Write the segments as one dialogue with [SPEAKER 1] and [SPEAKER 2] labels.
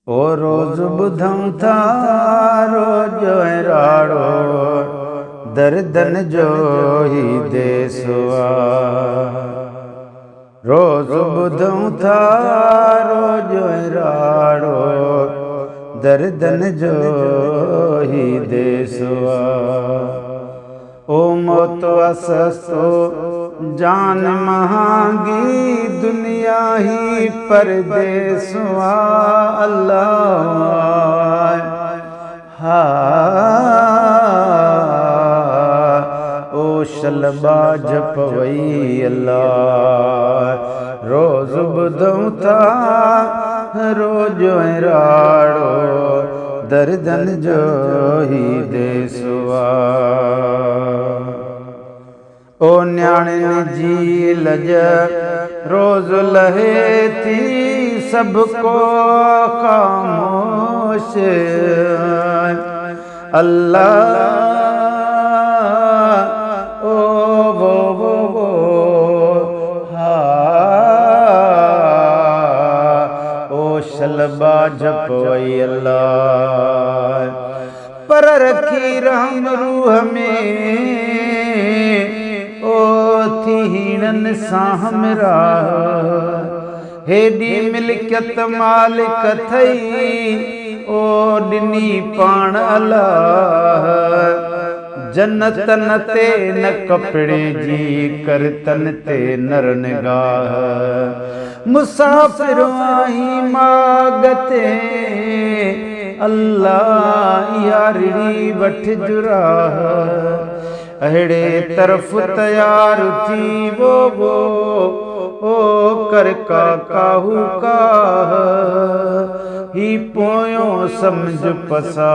[SPEAKER 1] ओ रोज़ ॿुधूं था रोज़ राड़ो दर्दन जो ही देसवा। रोज़ ॿुधूं था रोज़ राड़ो दर्दन जो ही देसवा। ओ मौत असस्तो जान महांगी दुनिया ही परदेसवा। अल्लाह हा ओ शलबा जपवई अल्लाह। रोज़ ॿुधूं था रोज़ राड़ो दर्दन जो ही देसवा। ओ न्याणे जी लज रोज़ लहे थी सबको खामोश। अल्लाह ओ वो हा ओ शलबा जपवई अल्लाह। पर रखी रहम रूह में थी हीणन सां हमरा। हेॾी मिल्कियत मालिक थई ओ ॾिनी पाण अल्लाह। जन्नतन ते न कपिड़े जी कर तन ते नर निगाह। मुसाफ़िर आहीं माग ते अल्लाह यारी वठ जुराह। अहिड़े तरफ़ तयार थी वो ओ कर का काहू काह। ही पोयों समझ पसा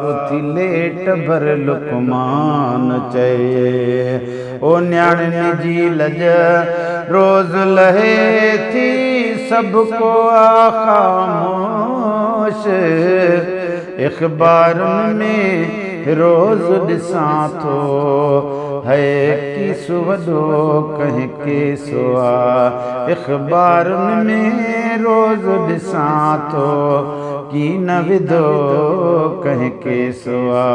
[SPEAKER 1] उथी लेट भर लुकमान चए। ओ न्याणे जी लज रोज़ लहे थी सबको खामोश। इख़बारुन में रोज़ ॾिसां थो है की सुवदो कंहिं केसवा। इख़बारुन में रोज़ ॾिसां थो की न विधो कंहिं केसवा।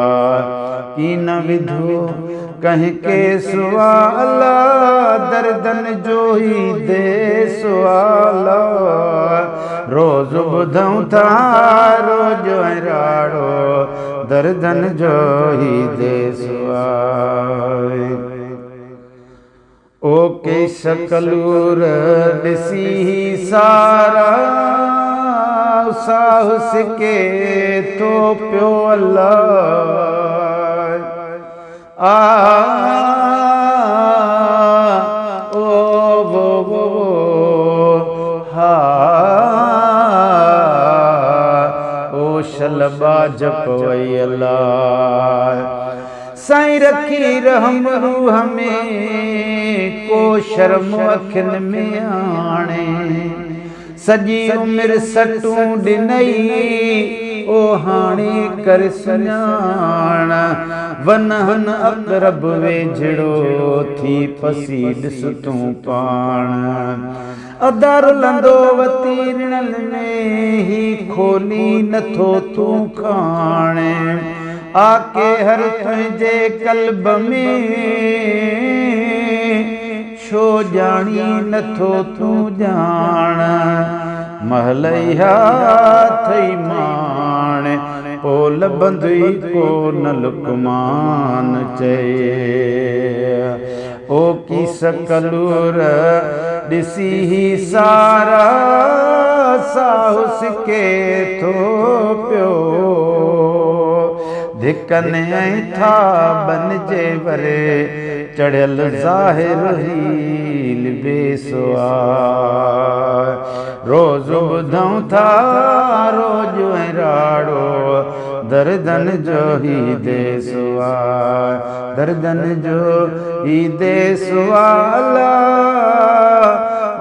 [SPEAKER 1] की न विधो कंहिं केसवा। अल्लाह दर्दन जो ही देसवा। रोज़ ॿुधूं था रोज़ राड़ो दर्दन जो ही देसवा। ओ के शकलूर ॾिसी सारा साहस के तो पियो अल्लाह। ओ वो हा ओ शलबा जपवई अल्लाह। साईं रखी रहम रूह में को शर्म अखियुनि में आणे। सॼी उमिरि सटूं ॾिनई ओ हाणे कर सुञाण। वनहन अक़रब वेझड़ो थी पसी ॾिस तूं पाण। अदर लंदो वती रिणल में ही खोली नथो तूं खाणे। आके हर तुंहिंजे कल्ब में छो ॼाणी नथो तूं ॼाण। महलैया थई माणे पोल बंधुई को न लुकमान चए। ओ की सकलूर ॾिसी ही सारा साहस के थो पियो। धिकनि ऐं थाबनि जे वरे चढ़ियल ज़ाहिर हील बेसवा। रोज़ ॿुधूं था रोज़ राड़ो दर्दन जो ही देसवा। दर्दन जो ही देसवा।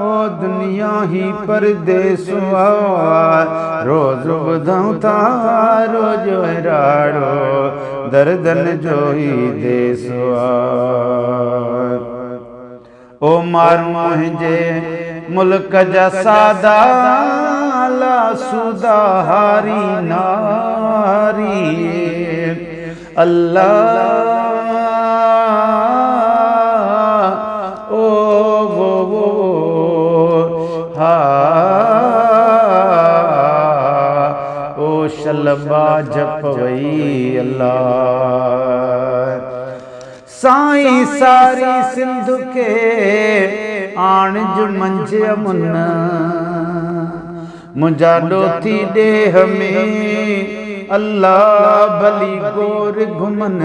[SPEAKER 1] ओ दुनिया ही परदेसवा। रोज़ ॿुधूं था रोज़ राड़ो दर्दन जो ही देसवा। ओ मार मुंहिंजे मुल्क जा सादा सुदा हारी नारी अल्लाह ओ वो हा ओ शलबा जपवई अल्लाह साईं सारी सिंध के आणज मंझ अमुन मुंहिंजा ॾोथी ॾेह में अल्लाह भली गोर घुमन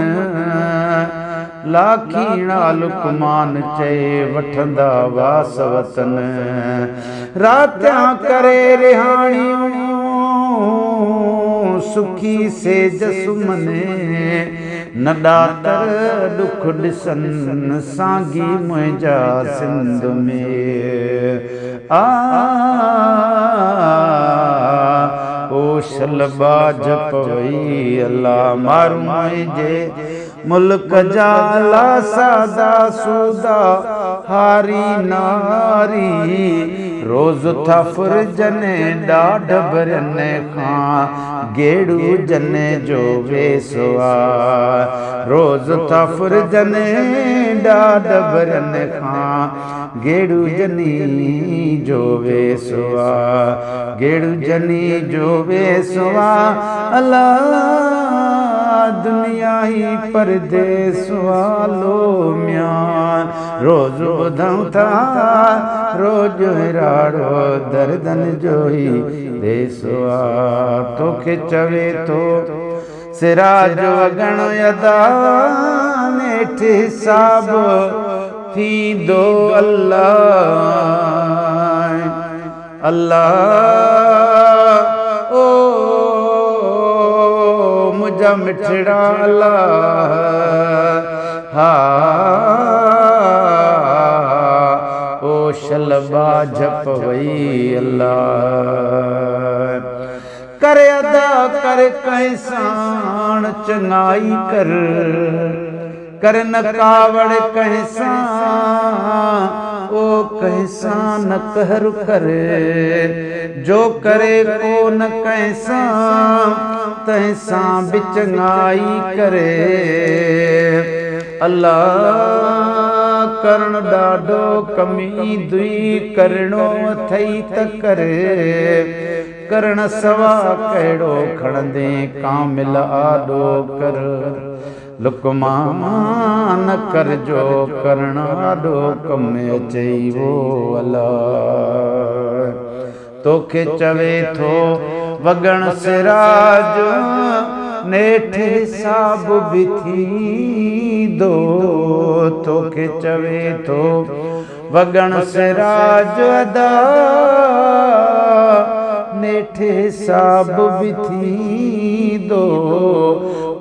[SPEAKER 1] लाखीणा लुकमान चए वठंदा वास वतन रातियां करे रिहाणियूं सुखी सेज सुमने न ॾातर ॾुख ॾिसन साॻी मुंहिंजा सिंध में ओ शलबा जपवई अल्लाह मारू मुंहिंजे मुल्क जा सादा सूदा हारी नारी रोज़ था फुरजने ॾाढ भरने खां गेड़ू जने जो वेसवा रोज़ था फुरजने ॾाढ भरने खां गेड़ू जनी जो वेसवा गेड़ू जनी जो वेसवा अल्लाह दुनिया ही परदेस वालो म्यान रोज ॿुधऊं था रोज राड़ो दर्दन जो ही देसवा तोखे चवे तो सिराज वगण यदा नेठ हिसाब थींदो अल्लाह अल्लाह ओ मुझा मिठड़ा अल्लाह हा ओ शलबा जपवई अल्लाह कर अदा कर कैसान चंगाई कर न कावड़ कैसा ओ कैसा न कहर करे जो करे को न कैसा तैसा बिचंगाई करे अल्लाह करण ॾाढो कमी दुई करणो अथई त करे करण सवा कहिड़ो खणंदे कामिल आॾो कर लुकमान कर जो करण आॾो कम अचई वो अल्लाह तोखे चवे थो वगण सिराज नेठ हिसाब बि थींदो तोखे चवे थो वगण सिराज अदा नेठ हिसाब बि थींदो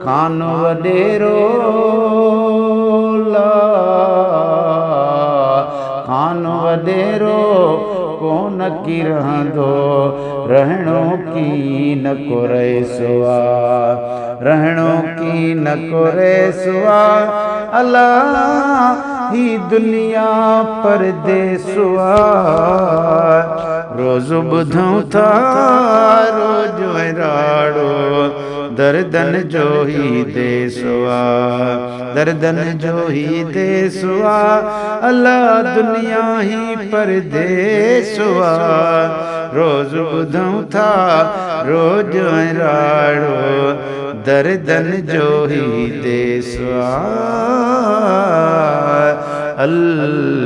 [SPEAKER 1] खान वॾेरो खान वॾेरो कोन की रहंदो रहणो की न को रहे सुआ रहणो की न को रहे सुआ अल्लाह ही दुनिया परदेसुआ रोज़ ॿुधऊं था रोज़ राड़ो दर्दन जो ही देसुआ दर्दन जो ही देसुआ अल्लाह दुनिया ही परदेसुआ रोज़ ॿुधऊं था रोज़ राड़ो दर्दन जो ही देसुआ अल्लाह